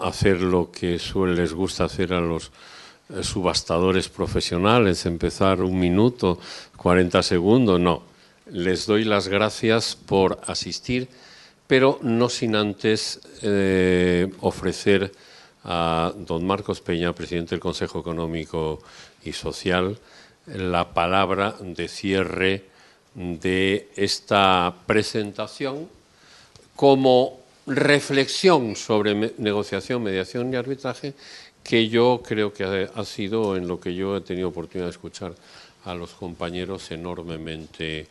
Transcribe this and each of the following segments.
hacer lo que les gusta hacer a los subastadores profesionales, empezar 1 minuto, 40 segundos, no. Les doy las gracias por asistir, pero no sin antes ofrecer a don Marcos Peña, presidente del Consejo Económico y Social, la palabra de cierre de esta presentación como reflexión sobre negociación, mediación y arbitraje, que yo creo que ha sido, en lo que yo he tenido oportunidad de escuchar a los compañeros, enormemente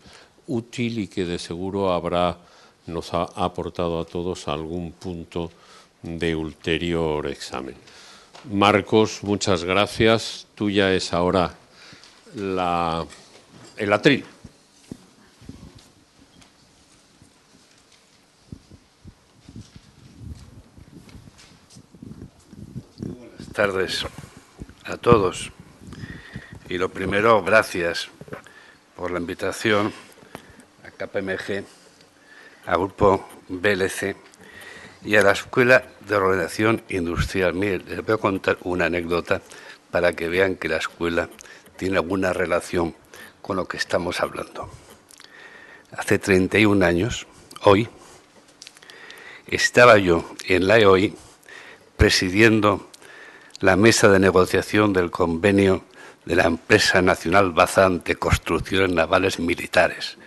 útil y que de seguro nos ha aportado a todos algún punto de ulterior examen. Marcos, muchas gracias. Tuya es ahora el atril. Buenas tardes a todos. Y lo primero, gracias por la invitación a KPMG, al Grupo BLC y a la Escuela de Organización Industrial. Miren, les voy a contar una anécdota para que vean que la escuela tiene alguna relación con lo que estamos hablando. Hace 31 años, hoy, estaba yo en la EOI presidiendo la mesa de negociación del convenio de la empresa nacional Bazán de construcciones navales militares.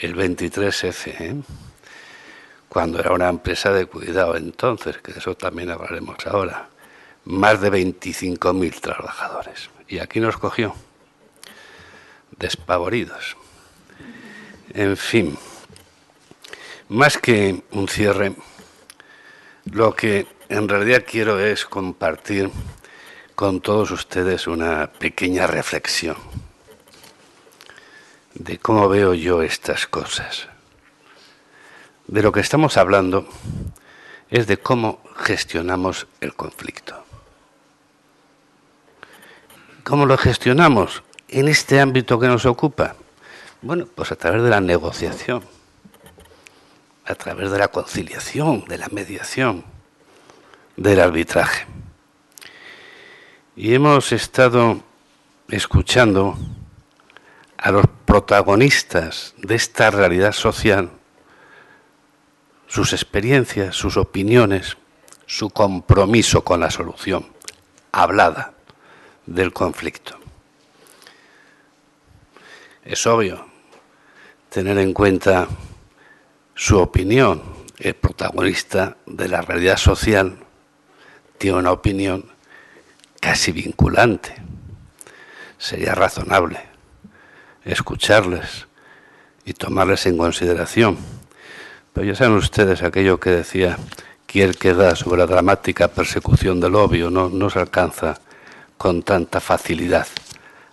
El 23F, cuando era una empresa de cuidado entonces, que de eso también hablaremos ahora. Más de 25.000 trabajadores. Y aquí nos cogió, despavoridos. En fin, más que un cierre, lo que en realidad quiero es compartir con todos ustedes una pequeña reflexión de cómo veo yo estas cosas. De lo que estamos hablando es de cómo gestionamos el conflicto. ¿Cómo lo gestionamos en este ámbito que nos ocupa? Bueno, pues a través de la negociación, a través de la conciliación, de la mediación, del arbitraje. Y hemos estado escuchando a los protagonistas de esta realidad social, sus experiencias, sus opiniones, su compromiso con la solución hablada del conflicto. Es obvio tener en cuenta su opinión. El protagonista de la realidad social tiene una opinión casi vinculante. Sería razonable escucharles y tomarles en consideración. Pero ya saben ustedes aquello que decía Kierkegaard sobre la dramática persecución del obvio, no se alcanza con tanta facilidad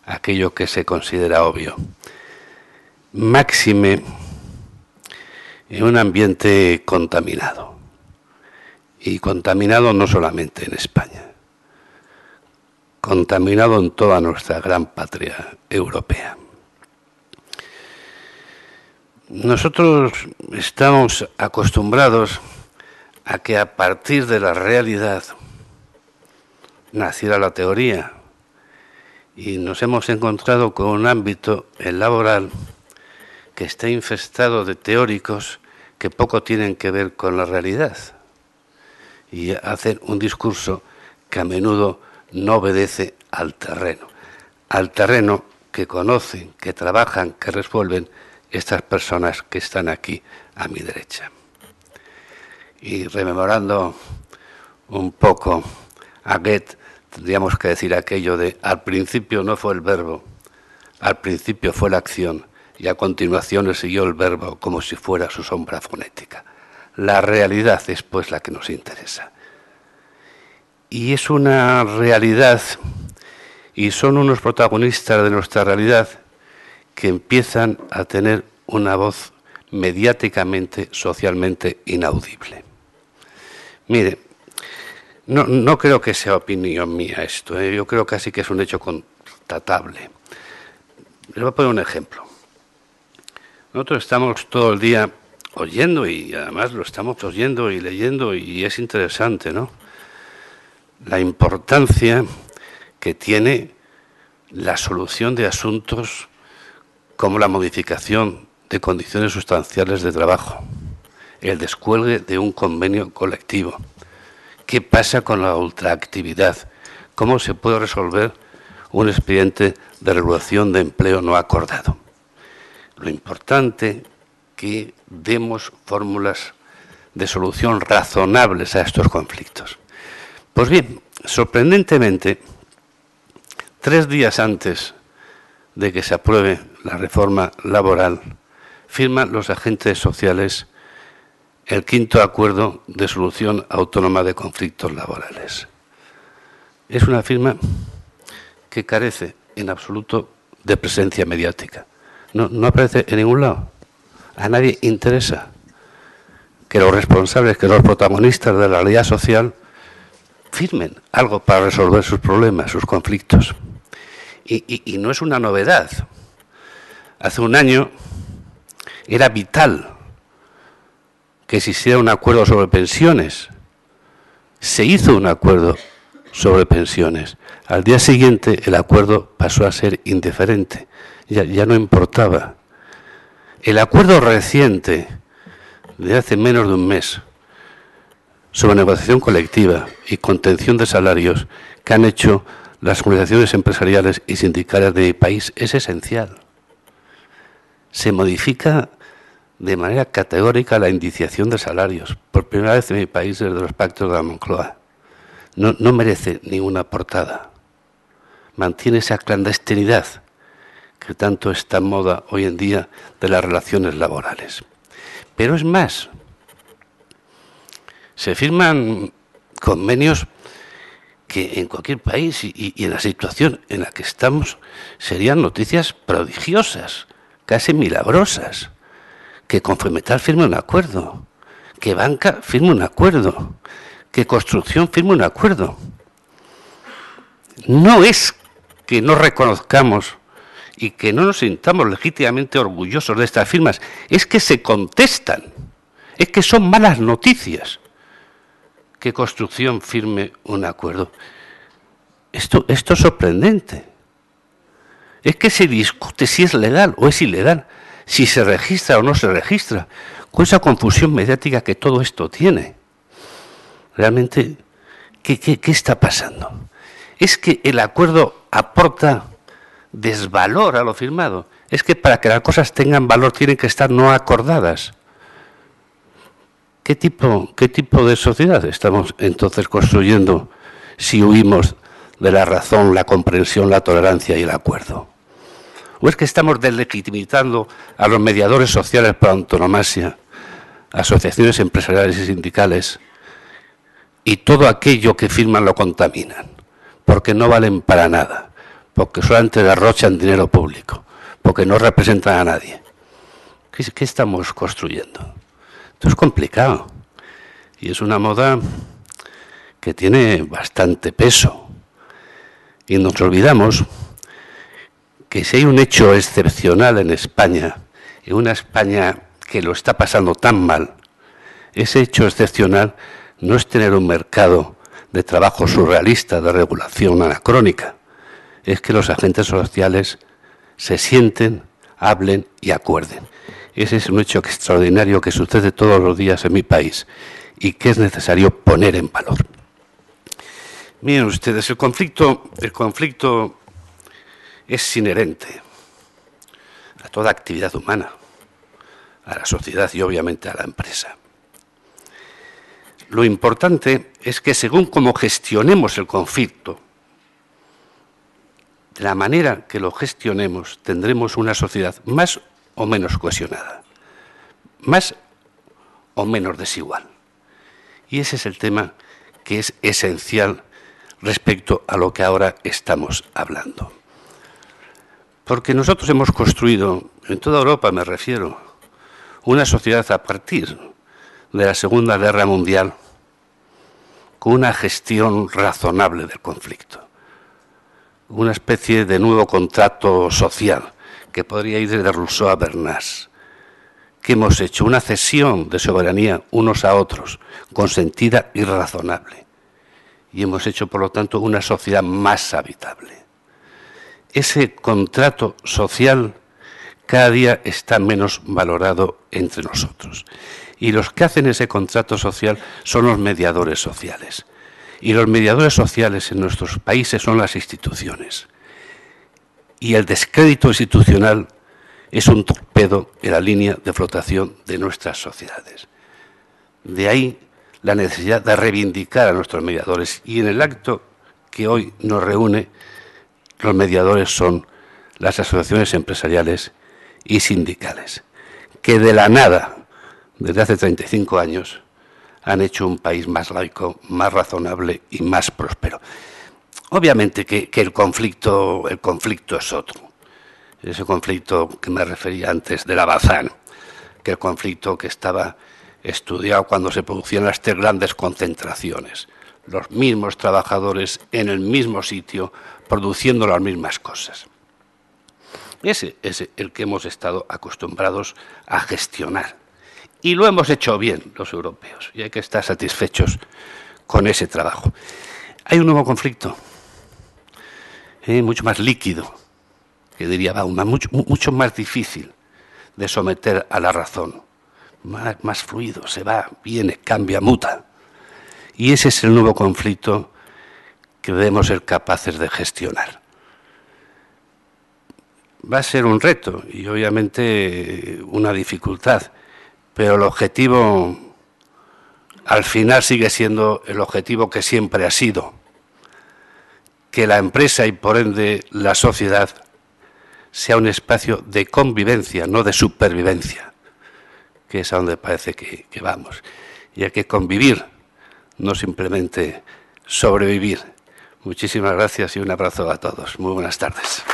aquello que se considera obvio. Máxime en un ambiente contaminado. Y contaminado no solamente en España, contaminado en toda nuestra gran patria europea. Nosotros estamos acostumbrados a que a partir de la realidad naciera la teoría y nos hemos encontrado con un ámbito, el laboral, que está infestado de teóricos que poco tienen que ver con la realidad y hacen un discurso que a menudo no obedece al terreno que conocen, que trabajan, que resuelven estas personas que están aquí a mi derecha. Y rememorando un poco a Goethe, tendríamos que decir aquello de al principio no fue el verbo, al principio fue la acción y a continuación le siguió el verbo como si fuera su sombra fonética. La realidad es pues la que nos interesa. Y es una realidad y son unos protagonistas de nuestra realidad que empiezan a tener una voz mediáticamente, socialmente inaudible. Mire, no creo que sea opinión mía esto, yo creo casi que es un hecho constatable. Les voy a poner un ejemplo. Nosotros estamos todo el día oyendo, y además lo estamos oyendo y leyendo, y es interesante, ¿no? La importancia que tiene la solución de asuntos como la modificación de condiciones sustanciales de trabajo, el descuelgue de un convenio colectivo. ¿Qué pasa con la ultraactividad? ¿Cómo se puede resolver un expediente de regulación de empleo no acordado? Lo importante que demos fórmulas de solución razonables a estos conflictos. Pues bien, sorprendentemente, 3 días antes de que se apruebe la reforma laboral, firman los agentes sociales el 5º acuerdo de solución autónoma de conflictos laborales. Es una firma que carece en absoluto de presencia mediática. No aparece en ningún lado. A nadie interesa que los responsables, que los protagonistas de la realidad social firmen algo para resolver sus problemas, sus conflictos. Y no es una novedad. Hace un año era vital que existiera un acuerdo sobre pensiones. Se hizo un acuerdo sobre pensiones. Al día siguiente el acuerdo pasó a ser indiferente. Ya no importaba. El acuerdo reciente de hace menos de un mes sobre negociación colectiva y contención de salarios que han hecho las organizaciones empresariales y sindicales de mi país es esencial. Se modifica de manera categórica la indiciación de salarios, por primera vez en mi país desde los pactos de la Moncloa. No merece ninguna portada. Mantiene esa clandestinidad que tanto está en moda hoy en día de las relaciones laborales. Pero es más, se firman convenios que en cualquier país y en la situación en la que estamos serían noticias prodigiosas, casi milagrosas. Que Confemetal firme un acuerdo, que Banca firme un acuerdo, que Construcción firme un acuerdo. No es que no reconozcamos y que no nos sintamos legítimamente orgullosos de estas firmas, es que se contestan, es que son malas noticias que Construcción firme un acuerdo. Esto es sorprendente. Es que se discute si es legal o es ilegal, si se registra o no se registra, con esa confusión mediática que todo esto tiene. Realmente, ¿qué está pasando? Es que el acuerdo aporta desvalor a lo firmado. Es que para que las cosas tengan valor tienen que estar no acordadas. ¿Qué tipo de sociedad estamos entonces construyendo si huimos de la razón, la comprensión, la tolerancia y el acuerdo? ¿O es que estamos deslegitimizando a los mediadores sociales por antonomasia, asociaciones empresariales y sindicales, y todo aquello que firman lo contaminan, porque no valen para nada, porque solamente derrochan dinero público, porque no representan a nadie? ¿Qué estamos construyendo? Esto es complicado y es una moda que tiene bastante peso y nos olvidamos que si hay un hecho excepcional en España, en una España que lo está pasando tan mal, ese hecho excepcional no es tener un mercado de trabajo surrealista, de regulación anacrónica, es que los agentes sociales se sienten, hablen y acuerden. Ese es un hecho extraordinario que sucede todos los días en mi país y que es necesario poner en valor. Miren ustedes, el conflicto es inherente a toda actividad humana, a la sociedad y obviamente a la empresa. Lo importante es que según cómo gestionemos el conflicto, de la manera que lo gestionemos, tendremos una sociedad más o menos cohesionada, más o menos desigual. Y ese es el tema que es esencial respecto a lo que ahora estamos hablando. Porque nosotros hemos construido, en toda Europa me refiero, una sociedad a partir de la Segunda Guerra Mundial con una gestión razonable del conflicto, una especie de nuevo contrato social que podría ir desde Rousseau a Bernays, ¿qué hemos hecho? Una cesión de soberanía unos a otros, consentida y razonable. Y hemos hecho, por lo tanto, una sociedad más habitable. Ese contrato social cada día está menos valorado entre nosotros. Y los que hacen ese contrato social son los mediadores sociales. Y los mediadores sociales en nuestros países son las instituciones. Y el descrédito institucional es un torpedo en la línea de flotación de nuestras sociedades. De ahí la necesidad de reivindicar a nuestros mediadores. Y en el acto que hoy nos reúne, los mediadores son las asociaciones empresariales y sindicales, que de la nada, desde hace 35 años, han hecho un país más laico, más razonable y más próspero. Obviamente que el conflicto es otro. Ese conflicto que me refería antes de la Bazán, que el conflicto que estaba estudiado cuando se producían las 3 grandes concentraciones. Los mismos trabajadores en el mismo sitio, produciendo las mismas cosas. Ese es el que hemos estado acostumbrados a gestionar. Y lo hemos hecho bien los europeos, y hay que estar satisfechos con ese trabajo. Hay un nuevo conflicto, mucho más líquido, que diría Bauman, mucho más difícil de someter a la razón, más fluido, se va, viene, cambia, muta. Y ese es el nuevo conflicto que debemos ser capaces de gestionar. Va a ser un reto y obviamente una dificultad, pero el objetivo al final sigue siendo el objetivo que siempre ha sido, que la empresa y por ende la sociedad sea un espacio de convivencia, no de supervivencia, que es a donde parece que vamos. Y hay que convivir, no simplemente sobrevivir. Muchísimas gracias y un abrazo a todos. Muy buenas tardes.